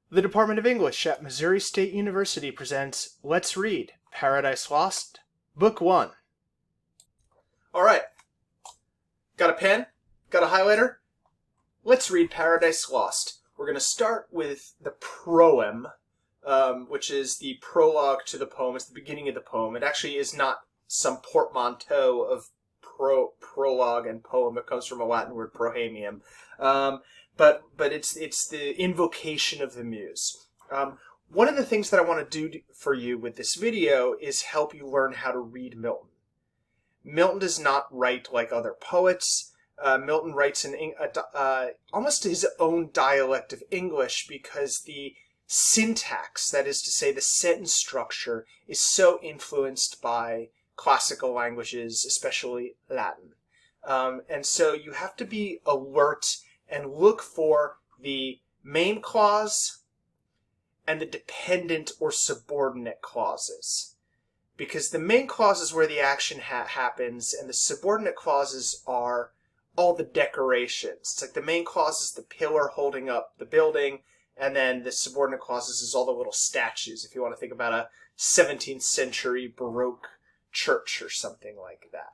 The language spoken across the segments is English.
The Department of English at Missouri State University presents Let's Read Paradise Lost, Book 1. Alright, got a pen? Got a highlighter? Let's read Paradise Lost. We're going to start with the proem, which is the prologue to the poem. It's the beginning of the poem. It actually is not some portmanteau of prologue and poem. It comes from a Latin word, prohamium. But it's the invocation of the Muse. One of the things that I want to do for you with this video is help you learn how to read Milton. Milton does not write like other poets. Milton writes in almost his own dialect of English because the syntax, that is to say the sentence structure, is so influenced by classical languages, especially Latin. And so you have to be alert and look for the main clause and the dependent or subordinate clauses. Because the main clause is where the action happens, and the subordinate clauses are all the decorations. It's like the main clause is the pillar holding up the building, and then the subordinate clauses is all the little statues, if you want to think about a 17th century Baroque church or something like that.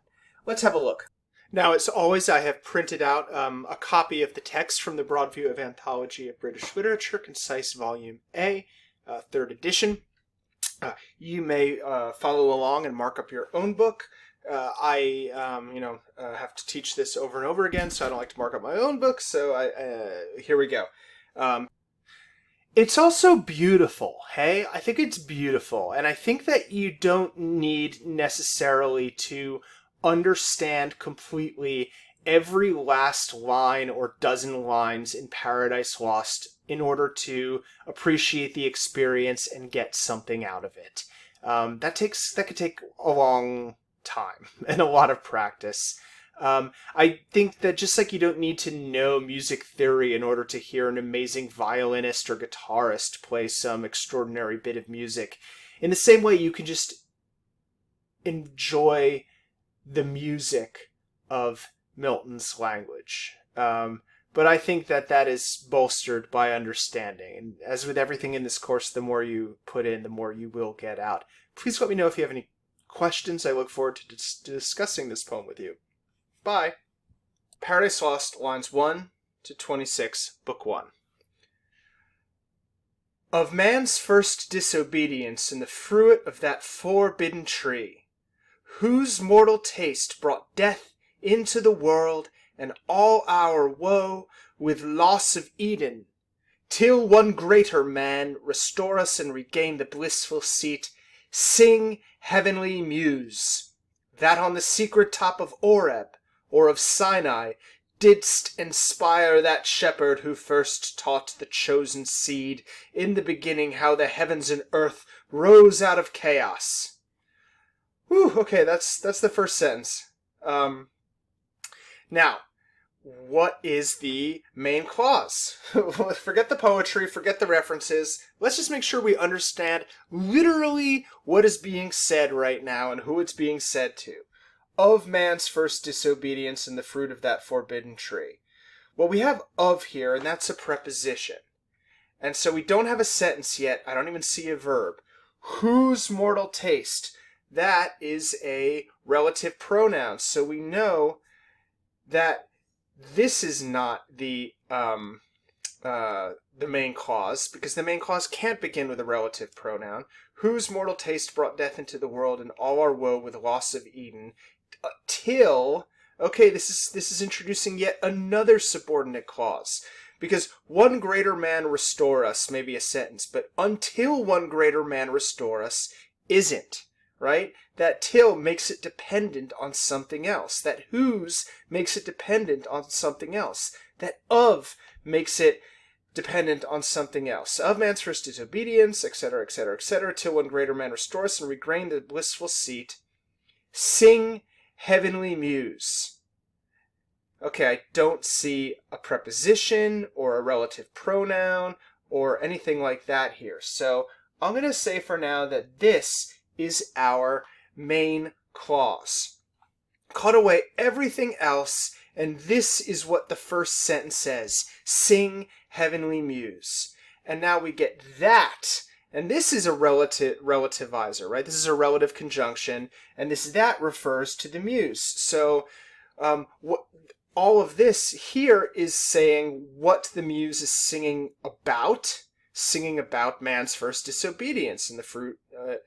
Let's have a look. Now, as always, I have printed out a copy of the text from the Broad View of Anthology of British Literature, Concise Volume A, 3rd edition. You may follow along and mark up your own book. I have to teach this over and over again, so I don't like to mark up my own book, so here we go. It's also beautiful, hey? I think it's beautiful, and I think that you don't need necessarily to understand completely every last line or dozen lines in Paradise Lost in order to appreciate the experience and get something out of it. That could take a long time and a lot of practice. I think that just like you don't need to know music theory in order to hear an amazing violinist or guitarist play some extraordinary bit of music, in the same way you can just enjoy the music of Milton's language. But I think that is bolstered by understanding. And as with everything in this course, the more you put in, the more you will get out. Please let me know if you have any questions. I look forward to discussing this poem with you. Bye. Paradise Lost, lines 1 to 26, Book 1. Of man's first disobedience in the fruit of that forbidden tree, whose mortal taste brought death into the world and all our woe with loss of Eden, till one greater man restore us and regain the blissful seat, sing, heavenly Muse, that on the secret top of Oreb or of Sinai didst inspire that shepherd who first taught the chosen seed in the beginning how the heavens and earth rose out of chaos. Whew, okay, that's the first sentence. Now, what is the main clause? Forget the poetry, forget the references. Let's just make sure we understand literally what is being said right now and who it's being said to. Of man's first disobedience in the fruit of that forbidden tree. Well, we have of here, and that's a preposition. And so we don't have a sentence yet. I don't even see a verb. Whose mortal taste? That is a relative pronoun, so we know that this is not the main clause, because the main clause can't begin with a relative pronoun. Whose mortal taste brought death into the world and all our woe with loss of Eden, till... Okay, this is introducing yet another subordinate clause, because one greater man restore us may be a sentence, but until one greater man restore us isn't. Right? That till makes it dependent on something else. That whose makes it dependent on something else. That of makes it dependent on something else. Of man's first disobedience, etc., etc., etc., till one greater man restore us and regain the blissful seat. Sing, heavenly Muse. Okay, I don't see a preposition or a relative pronoun or anything like that here. So I'm going to say for now that this is our main clause. Cut away everything else, and this is what the first sentence says. Sing, heavenly Muse. and now we get that. And this is a relativizer, right? This is a relative conjunction, and this that refers to the Muse. So all of this here is saying what the Muse is singing about man's first disobedience and the fruit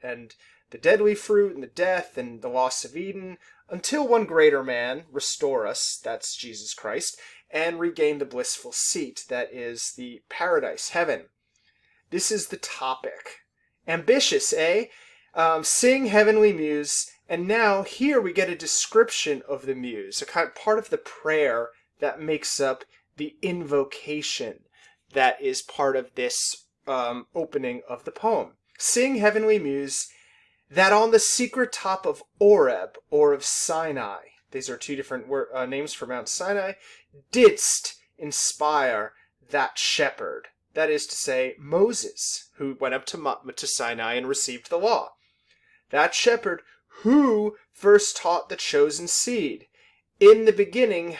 and the deadly fruit and the death and the loss of Eden, until one greater man restore us, that's Jesus Christ, and regain the blissful seat, that is the paradise, heaven. This is the topic. Ambitious, eh? Sing heavenly Muse, and now here we get a description of the Muse, a kind of part of the prayer that makes up the invocation that is part of this opening of the poem. Sing heavenly Muse, that on the secret top of Oreb, or of Sinai, these are two different names for Mount Sinai, didst inspire that shepherd, that is to say, Moses, who went up to Sinai and received the law. That shepherd who first taught the chosen seed, in the beginning,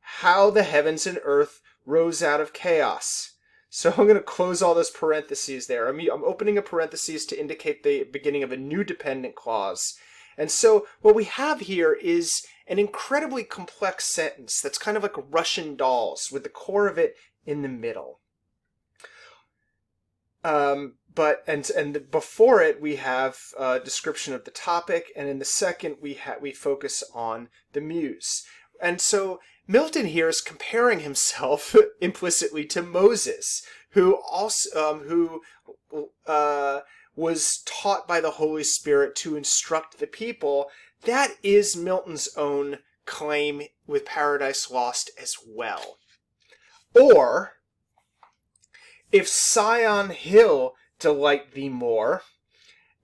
how the heavens and earth rose out of chaos. So I'm going to close all those parentheses there. I'm opening a parenthesis to indicate the beginning of a new dependent clause. And so what we have here is an incredibly complex sentence that's kind of like Russian dolls, with the core of it in the middle. Before it we have a description of the topic, and in the second we focus on the Muse. And so Milton here is comparing himself implicitly to Moses, who also was taught by the Holy Spirit to instruct the people. That is Milton's own claim with Paradise Lost as well. Or, if Sion Hill delight thee more,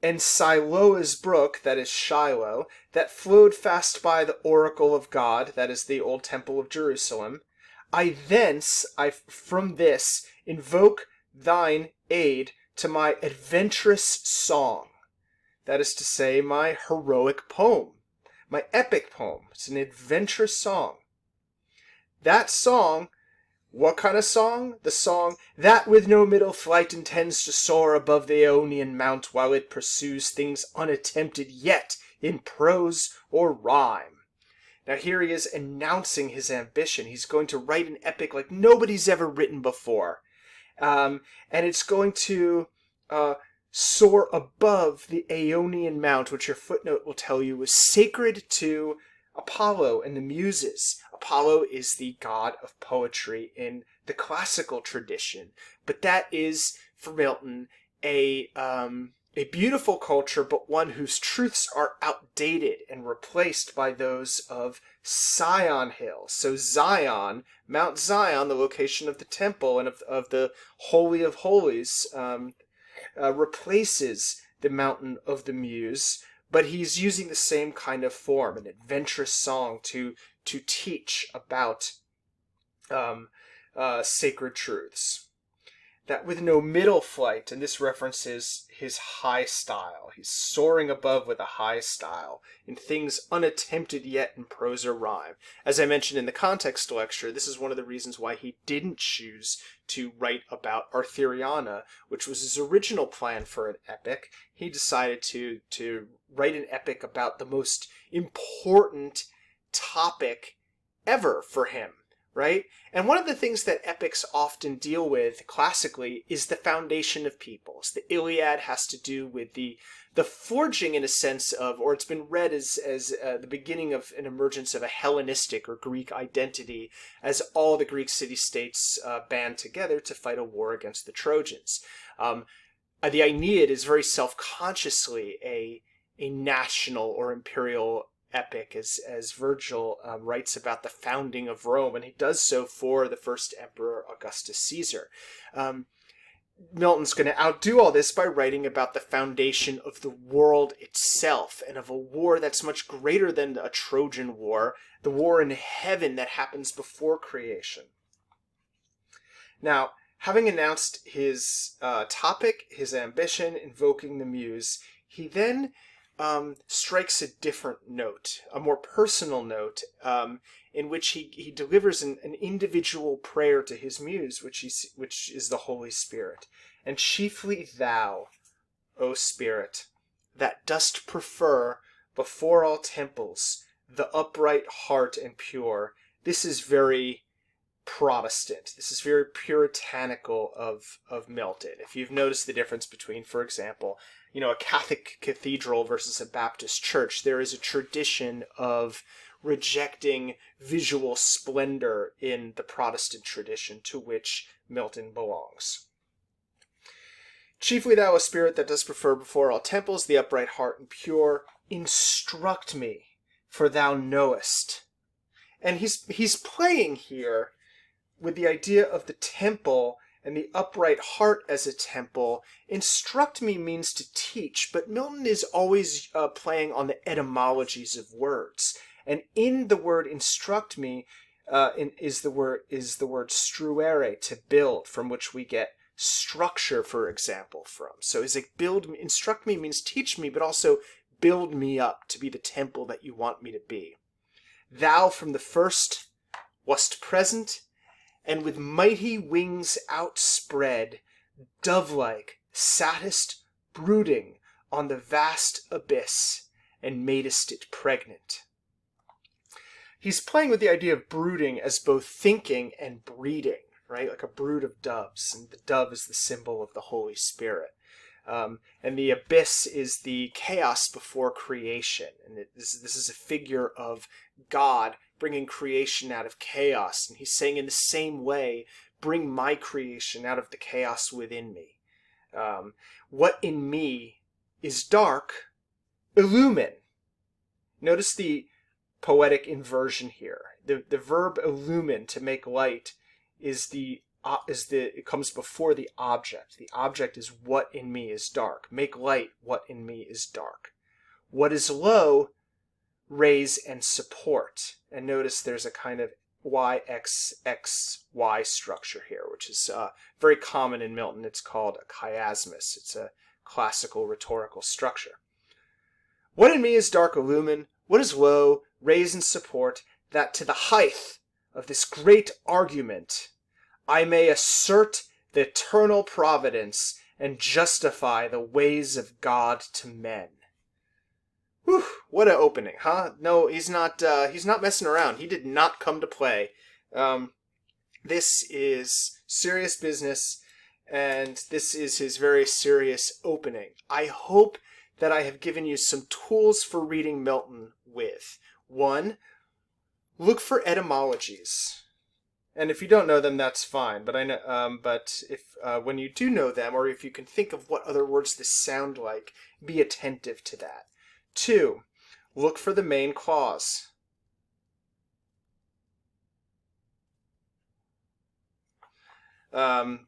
and Siloa's brook, that is Shiloh, that flowed fast by the oracle of God, that is the old temple of Jerusalem, I from this invoke thine aid to my adventurous song, that is to say, my heroic poem, my epic poem. It's an adventurous song. That song, what kind of song? The song that with no middle flight intends to soar above the Aeonian mount, while it pursues things unattempted yet in prose or rhyme. Now here he is announcing his ambition. He's going to write an epic like nobody's ever written before. And it's going to soar above the Aeonian mount, which your footnote will tell you was sacred to Apollo and the Muses. Apollo is the god of poetry in the classical tradition, but that is, for Milton, a beautiful culture, but one whose truths are outdated and replaced by those of Sion Hill. So Zion, Mount Zion, the location of the temple and of the Holy of Holies, replaces the mountain of the Muse, but he's using the same kind of form, an adventurous song to teach about sacred truths. That with no middle flight, and this references his high style. He's soaring above with a high style in things unattempted yet in prose or rhyme. As I mentioned in the context lecture, this is one of the reasons why he didn't choose to write about Arthuriana, which was his original plan for an epic. He decided to write an epic about the most important topic ever for him. Right? And one of the things that epics often deal with classically is the foundation of peoples. The Iliad has to do with the forging, in a sense of, or it's been read as the beginning of an emergence of a Hellenistic or Greek identity, as all the Greek city-states band together to fight a war against the Trojans. The Aeneid is very self-consciously a national or imperial epic, as Virgil writes about the founding of Rome, and he does so for the first emperor, Augustus Caesar. Milton's going to outdo all this by writing about the foundation of the world itself, and of a war that's much greater than a Trojan war, the war in heaven that happens before creation. Now, having announced his topic, his ambition, invoking the Muse, he then strikes a different note, a more personal note, in which he delivers an individual prayer to his muse, which is the Holy Spirit. And chiefly thou, O Spirit, that dost prefer before all temples the upright heart and pure. This is very Protestant. This is very puritanical of Milton. If you've noticed the difference between, for example, a Catholic cathedral versus a Baptist church, there is a tradition of rejecting visual splendor in the Protestant tradition to which Milton belongs. Chiefly thou, O Spirit, that dost prefer before all temples the upright heart and pure, instruct me, for thou knowest. And he's playing here with the idea of the temple and the upright heart as a temple. Instruct me means to teach, but Milton is always playing on the etymologies of words. And in the word instruct me is the word struere, to build, from which we get structure, for example, from. So is like instruct me means teach me, but also build me up to be the temple that you want me to be. Thou from the first wast present, and with mighty wings outspread, dove-like, sattest brooding on the vast abyss, and madest it pregnant. He's playing with the idea of brooding as both thinking and breeding, right? Like a brood of doves, and the dove is the symbol of the Holy Spirit. And the abyss is the chaos before creation, and this is a figure of God bringing creation out of chaos, and he's saying in the same way, bring my creation out of the chaos within me. What in me is dark, illumine. Notice the poetic inversion here. The verb illumine, to make light, it comes before the object. The object is what in me is dark. Make light what in me is dark. What is low, raise and support. And notice there's a kind of YXXY structure here, which is very common in Milton. It's called a chiasmus. It's a classical rhetorical structure. What in me is dark, illumine. What is low, raise and support, that to the height of this great argument I may assert the eternal providence and justify the ways of God to men. Whew, what an opening, huh? No, he's not messing around. He did not come to play. This is serious business, and this is his very serious opening. I hope that I have given you some tools for reading Milton with. 1, look for etymologies. And if you don't know them, that's fine. But I know. But if when you do know them, or if you can think of what other words this sound like, be attentive to that. 2, look for the main clause. Where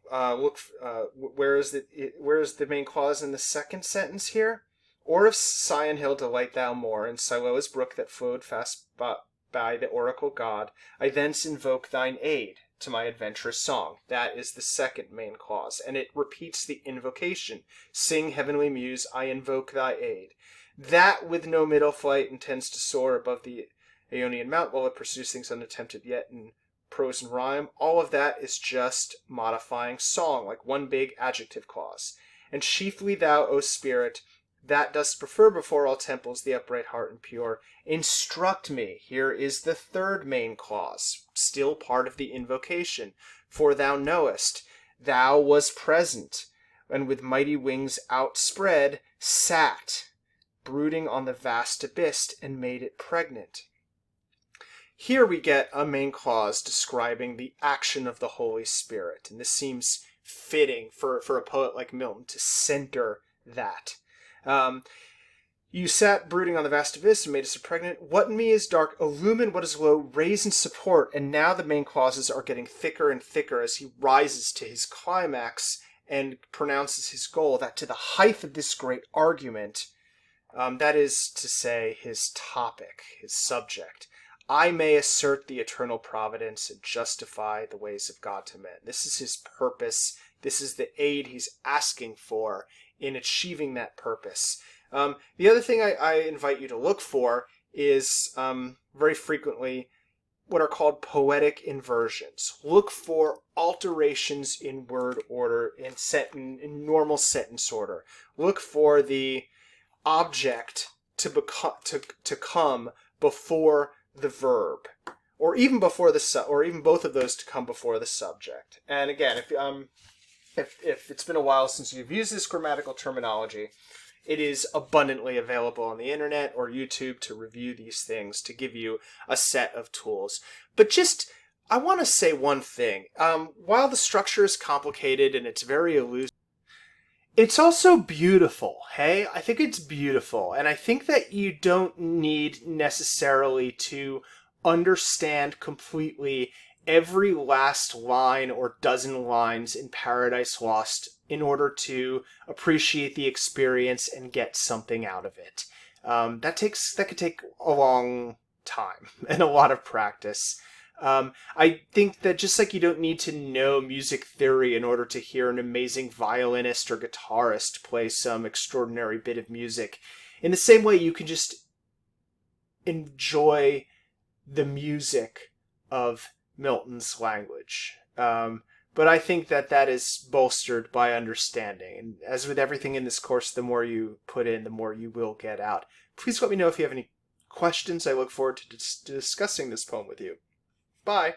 is the main clause in the second sentence here? Or if Sion Hill delight thou more, in Siloa's brook that flowed fast by the oracle God, I thence invoke thine aid to my adventurous song. That is the second main clause, and it repeats the invocation. Sing, heavenly muse, I invoke thy aid. That with no middle flight intends to soar above the Ionian mount, while it pursues things unattempted yet in prose and rhyme. All of that is just modifying song, like one big adjective clause. And chiefly thou, O Spirit, that dost prefer before all temples the upright heart and pure, instruct me. Here is the third main clause, still part of the invocation. For thou knowest, thou was present, and with mighty wings outspread, sat, brooding on the vast abyss, and made it pregnant. Here we get a main clause describing the action of the Holy Spirit, and this seems fitting for a poet like Milton to center that. You sat brooding on the vast abyss and made us pregnant. What in me is dark, illumine what is low, raise and support. And now the main clauses are getting thicker and thicker as he rises to his climax and pronounces his goal, that to the height of this great argument, that is to say his topic, his subject, I may assert the eternal providence and justify the ways of God to men. This is his purpose. This is the aid he's asking for in achieving that purpose. The other thing I invite you to look for is very frequently what are called poetic inversions. Look for alterations in word order in normal sentence order. Look for the object to come before the verb, or even before the or even both of those to come before the subject. And again, if it's been a while since you've used this grammatical terminology, it is abundantly available on the internet or YouTube to review these things, to give you a set of tools. But I want to say one thing. While the structure is complicated and it's very elusive, it's also beautiful, hey? I think it's beautiful. And I think that you don't need necessarily to understand completely every last line or dozen lines in Paradise Lost in order to appreciate the experience and get something out of it. That could take a long time and a lot of practice. I think that just like you don't need to know music theory in order to hear an amazing violinist or guitarist play some extraordinary bit of music, in the same way you can just enjoy the music of Milton's language. But I think that is bolstered by understanding. And as with everything in this course, the more you put in, the more you will get out. Please let me know if you have any questions. I look forward to discussing this poem with you. Bye.